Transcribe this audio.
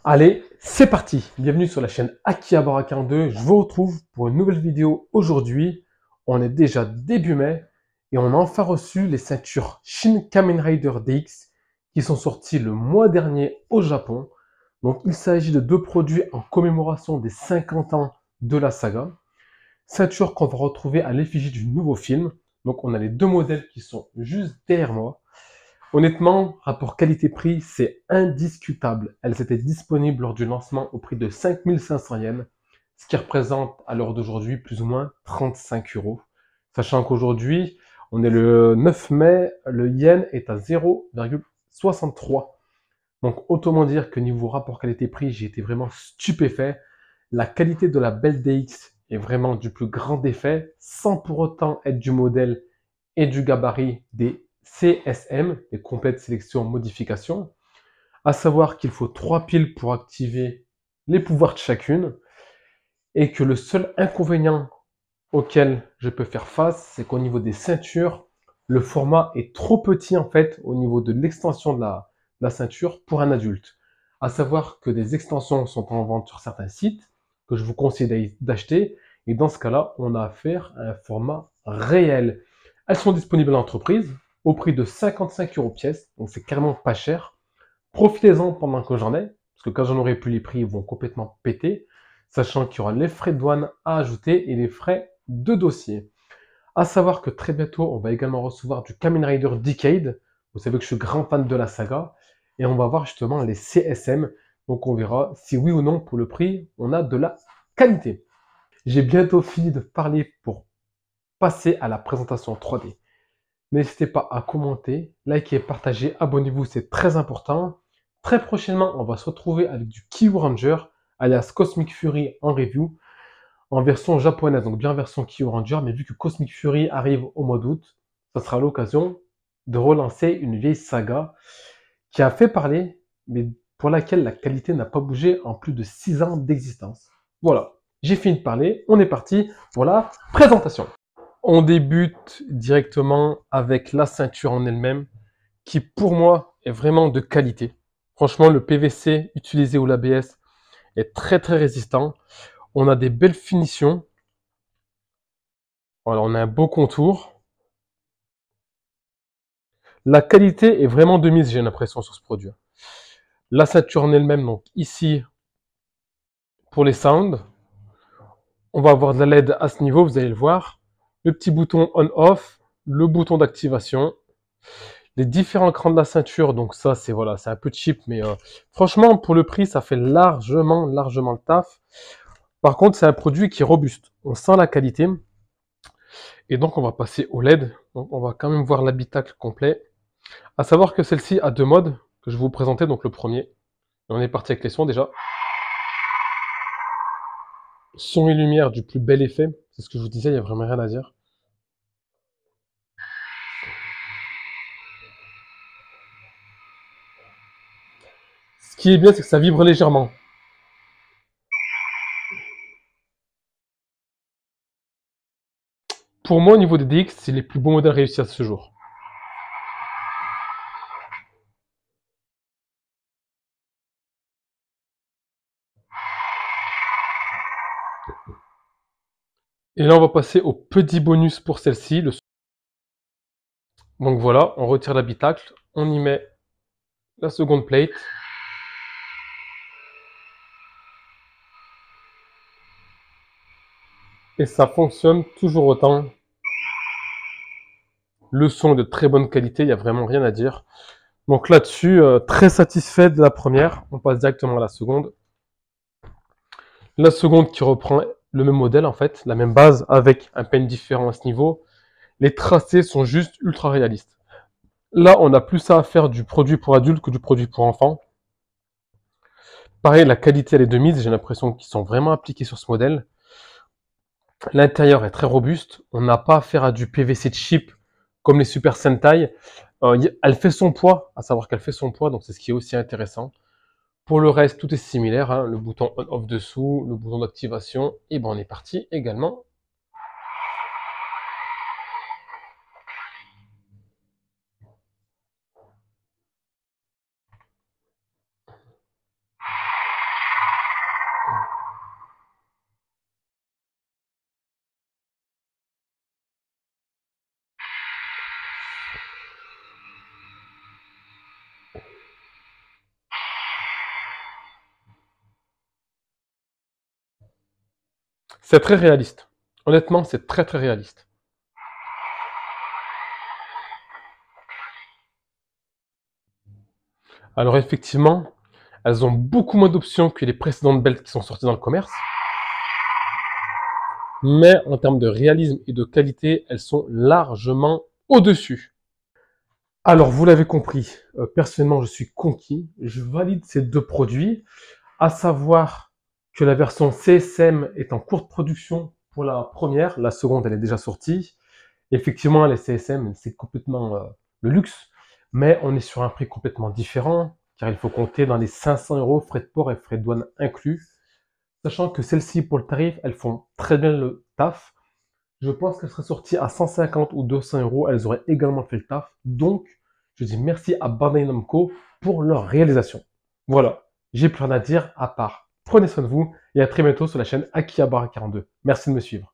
Allez, c'est parti. Bienvenue sur la chaîne Akihabara 42. Je vous retrouve pour une nouvelle vidéo aujourd'hui. On est déjà début mai et on a enfin reçu les ceintures Shin Kamen Rider DX qui sont sorties le mois dernier au Japon. Donc il s'agit de deux produits en commémoration des 50 ans de la saga. Ceinture qu'on va retrouver à l'effigie du nouveau film. Donc on a les deux modèles qui sont juste derrière moi. Honnêtement, rapport qualité-prix, c'est indiscutable. Elles étaient disponibles lors du lancement au prix de 5500 yens, ce qui représente à l'heure d'aujourd'hui plus ou moins 35 euros. Sachant qu'aujourd'hui, on est le 9 mai, le yen est à 0,63. Donc autant dire que niveau rapport qualité-prix, j'ai été vraiment stupéfait. La qualité de la Belle DX est vraiment du plus grand effet, sans pour autant être du modèle et du gabarit des CSM, les complètes sélection modification. À savoir qu'il faut 3 piles pour activer les pouvoirs de chacune, et que le seul inconvénient auquel je peux faire face, c'est qu'au niveau des ceintures, le format est trop petit en fait au niveau de l'extension de la ceinture pour un adulte. À savoir que des extensions sont en vente sur certains sites que je vous conseille d'acheter, et dans ce cas-là, on a affaire à un format réel. Elles sont disponibles en entreprise au prix de 55 euros pièce, donc c'est carrément pas cher. Profitez-en pendant que j'en ai, parce que quand j'en aurai plus, les prix vont complètement péter, sachant qu'il y aura les frais de douane à ajouter et les frais de dossier. À savoir que très bientôt, on va également recevoir du Kamen Rider Decade. Vous savez que je suis grand fan de la saga. Et on va voir justement les CSM. Donc on verra si oui ou non, pour le prix, on a de la qualité. J'ai bientôt fini de parler pour passer à la présentation 3D. N'hésitez pas à commenter, liker, partager, abonnez-vous, c'est très important. Très prochainement, on va se retrouver avec du Kyuranger, alias Cosmic Fury en review, en version japonaise, donc bien version Kyuranger, mais vu que Cosmic Fury arrive au mois d'août, ça sera l'occasion de relancer une vieille saga qui a fait parler, mais pour laquelle la qualité n'a pas bougé en plus de 6 ans d'existence. Voilà, j'ai fini de parler, on est parti pour la présentation. On débute directement avec la ceinture en elle-même, qui pour moi est vraiment de qualité. Franchement, le PVC utilisé ou l'ABS est très très résistant. On a des belles finitions. Voilà, on a un beau contour. La qualité est vraiment de mise, j'ai l'impression, sur ce produit. La ceinture en elle-même, donc ici, pour les sounds, on va avoir de la LED à ce niveau, vous allez le voir. Le petit bouton on-off, le bouton d'activation. Les différents crans de la ceinture, donc ça c'est voilà, c'est un peu cheap, mais franchement pour le prix ça fait largement le taf. Par contre c'est un produit qui est robuste, on sent la qualité. Et donc on va passer au LED, donc on va quand même voir l'habitacle complet. À savoir que celle-ci a deux modes que je vais vous présenter, donc le premier. Et on est parti avec les sons déjà. Son et lumière du plus bel effet, c'est ce que je vous disais, il n'y a vraiment rien à dire. Ce qui est bien, c'est que ça vibre légèrement. Pour moi, au niveau des DX, c'est les plus beaux modèles réussis à ce jour. Et là, on va passer au petit bonus pour celle-ci. Donc voilà, on retire l'habitacle, on y met la seconde plate. Et ça fonctionne toujours autant. Le son est de très bonne qualité, il n'y a vraiment rien à dire. Donc là-dessus, très satisfait de la première. On passe directement à la seconde. La seconde qui reprend le même modèle en fait, la même base avec un pen différent à ce niveau. Les tracés sont juste ultra réalistes. Là, on a plus ça à faire du produit pour adultes que du produit pour enfants. Pareil, la qualité elle est de mise, j'ai l'impression qu'ils sont vraiment appliqués sur ce modèle. L'intérieur est très robuste, on n'a pas affaire à du PVC cheap comme les Super Sentai. Elle fait son poids, à savoir qu'elle fait son poids, donc c'est ce qui est aussi intéressant. Pour le reste, tout est similaire, hein, le bouton on-off dessous, le bouton d'activation, et ben on est parti également. C'est très réaliste. Honnêtement, c'est très très réaliste. Alors effectivement, elles ont beaucoup moins d'options que les précédentes belts qui sont sorties dans le commerce. Mais en termes de réalisme et de qualité, elles sont largement au-dessus. Alors, vous l'avez compris, personnellement, je suis conquis. Je valide ces deux produits, à savoir que la version CSM est en cours de production pour la première. La seconde, elle est déjà sortie. Effectivement, les CSM, c'est complètement le luxe, mais on est sur un prix complètement différent, car il faut compter dans les 500 € frais de port et frais de douane inclus. Sachant que celles-ci, pour le tarif, elles font très bien le taf. Je pense qu'elles seraient sorties à 150 ou 200 €, elles auraient également fait le taf. Donc, je dis merci à Bandai Namco pour leur réalisation. Voilà, j'ai plus rien à dire à part. Prenez soin de vous et à très bientôt sur la chaîne Akihabara 42. Merci de me suivre.